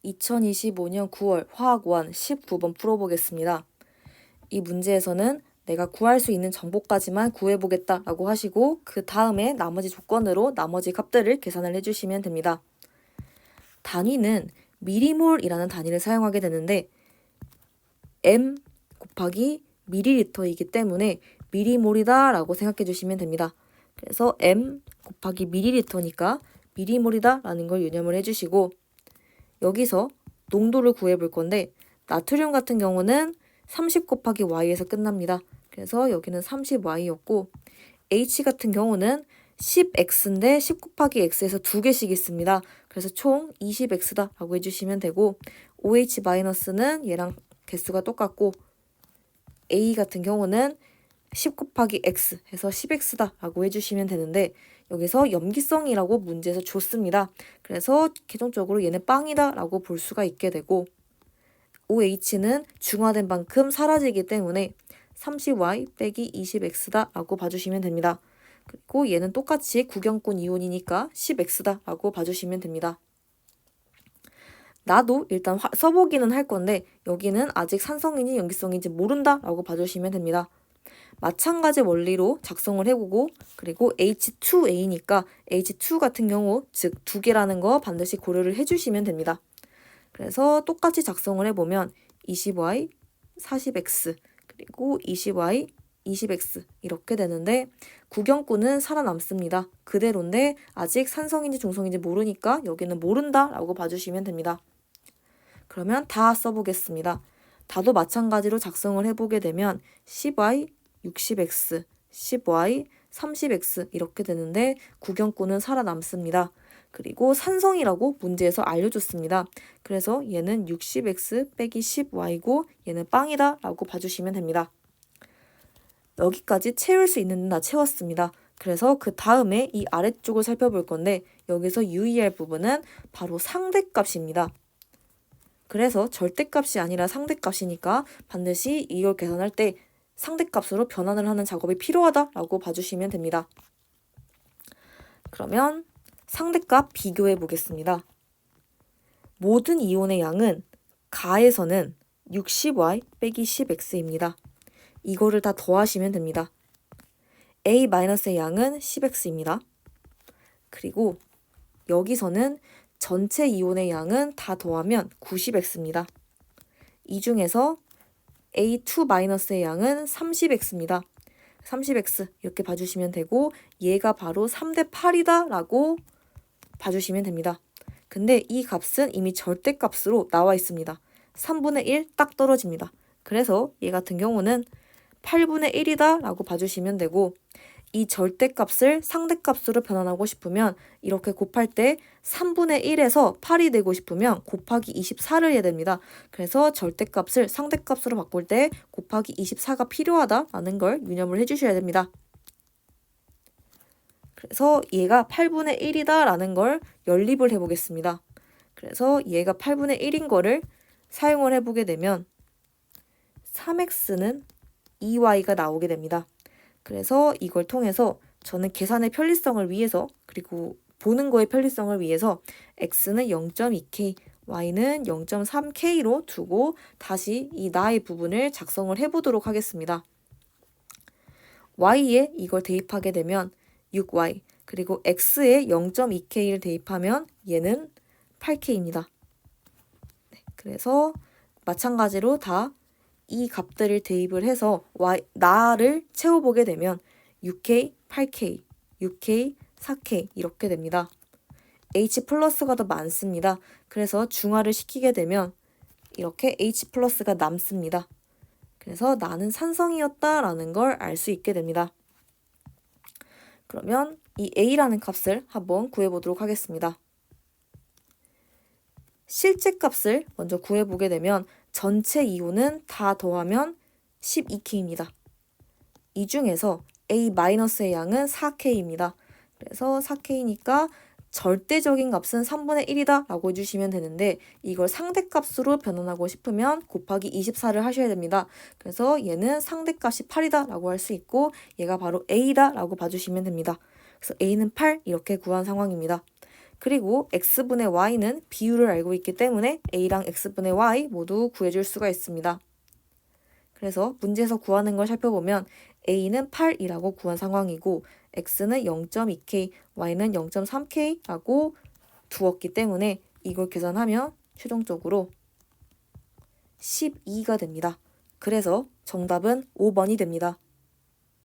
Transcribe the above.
2025년 9월 화학 1 19번 풀어보겠습니다. 이 문제에서는 내가 구할 수 있는 정보까지만 구해보겠다 라고 하시고 그 다음에 나머지 조건으로 나머지 값들을 계산을 해주시면 됩니다. 단위는 미리몰이라는 단위를 사용하게 되는데 m 곱하기 밀리리터이기 때문에 미리몰이다 라고 생각해 주시면 됩니다. 그래서 m 곱하기 밀리리터니까 미리몰이다 라는 걸 유념을 해주시고 여기서 농도를 구해볼 건데 나트륨 같은 경우는 30 곱하기 y에서 끝납니다. 그래서 여기는 30y였고 H 같은 경우는 10x인데 10 곱하기 x에서 두 개씩 있습니다. 그래서 총 20x다 라고 해주시면 되고 OH-는 얘랑 개수가 똑같고 A 같은 경우는 10 곱하기 x 해서 10x다 라고 해주시면 되는데 여기서 염기성이라고 문제에서 줬습니다. 그래서 최종적으로 얘는 빵이다 라고 볼 수가 있게 되고 OH는 중화된 만큼 사라지기 때문에 30y 빼기 20x다 라고 봐주시면 됩니다. 그리고 얘는 똑같이 구경권 이온이니까 10x다 라고 봐주시면 됩니다. 나도 일단 써보기는 할 건데 여기는 아직 산성인지 염기성인지 모른다 라고 봐주시면 됩니다. 마찬가지 원리로 작성을 해보고 그리고 H2A니까 H2 같은 경우 즉 두 개라는 거 반드시 고려를 해주시면 됩니다. 그래서 똑같이 작성을 해보면 20y, 40x 그리고 20y, 20x 이렇게 되는데 구경꾼은 살아남습니다. 그대로인데 아직 산성인지 중성인지 모르니까 여기는 모른다 라고 봐주시면 됩니다. 그러면 다 써보겠습니다. 다도 마찬가지로 작성을 해보게 되면 10y, 60x, 10y, 30x 이렇게 되는데 구경꾼은 살아남습니다. 그리고 산성이라고 문제에서 알려줬습니다. 그래서 얘는 60x 빼기 10y고 얘는 빵이다 라고 봐주시면 됩니다. 여기까지 채울 수 있는 다 채웠습니다. 그래서 그 다음에 이 아래쪽을 살펴볼 건데 여기서 유의할 부분은 바로 상대값입니다. 그래서 절대값이 아니라 상대값이니까 반드시 이걸 계산할 때 상대값으로 변환을 하는 작업이 필요하다라고 봐주시면 됩니다. 그러면 상대값 비교해 보겠습니다. 모든 이온의 양은 가에서는 60y 빼기 10x입니다. 이거를 다 더하시면 됩니다. A-의 양은 10x입니다. 그리고 여기서는 전체 이온의 양은 다 더하면 90x입니다. 이 중에서 A2-의 양은 30x입니다. 30x 이렇게 봐주시면 되고 얘가 바로 3대 8이다 라고 봐주시면 됩니다. 근데 이 값은 이미 절대값으로 나와 있습니다. 3분의 1 딱 떨어집니다. 그래서 얘 같은 경우는 8분의 1이다 라고 봐주시면 되고 이 절대값을 상대값으로 변환하고 싶으면 이렇게 곱할 때 3분의 1에서 8이 되고 싶으면 곱하기 24를 해야 됩니다. 그래서 절대값을 상대값으로 바꿀 때 곱하기 24가 필요하다라는 걸 유념을 해주셔야 됩니다. 그래서 얘가 8분의 1이다 라는 걸 연립을 해보겠습니다. 그래서 얘가 8분의 1인 거를 사용을 해보게 되면 3x는 2y가 나오게 됩니다. 그래서 이걸 통해서 저는 계산의 편리성을 위해서 그리고 보는 거의 편리성을 위해서 x는 0.2k, y는 0.3k로 두고 다시 이 나의 부분을 작성을 해보도록 하겠습니다. y에 이걸 대입하게 되면 6y 그리고 x에 0.2k를 대입하면 얘는 8k입니다. 네, 그래서 마찬가지로 다 이 값들을 대입을 해서 나를 채워보게 되면 6K, 8K, 6K, 4K 이렇게 됩니다. H 플러스가 더 많습니다. 그래서 중화를 시키게 되면 이렇게 H 플러스가 남습니다. 그래서 나는 산성이었다라는 걸 알 수 있게 됩니다. 그러면 이 A라는 값을 한번 구해보도록 하겠습니다. 실제 값을 먼저 구해보게 되면 전체 이온은 다 더하면 12K입니다. 이 중에서 A-의 양은 4K입니다. 그래서 4K니까 절대적인 값은 3분의 1이다 라고 해주시면 되는데 이걸 상대값으로 변환하고 싶으면 곱하기 24를 하셔야 됩니다. 그래서 얘는 상대값이 8이다 라고 할 수 있고 얘가 바로 A다 라고 봐주시면 됩니다. 그래서 A는 8 이렇게 구한 상황입니다. 그리고 x분의 y는 비율을 알고 있기 때문에 a랑 x분의 y 모두 구해줄 수가 있습니다. 그래서 문제에서 구하는 걸 살펴보면 a는 8이라고 구한 상황이고 x는 0.2k, y는 0.3k라고 두었기 때문에 이걸 계산하면 최종적으로 12가 됩니다. 그래서 정답은 5번이 됩니다.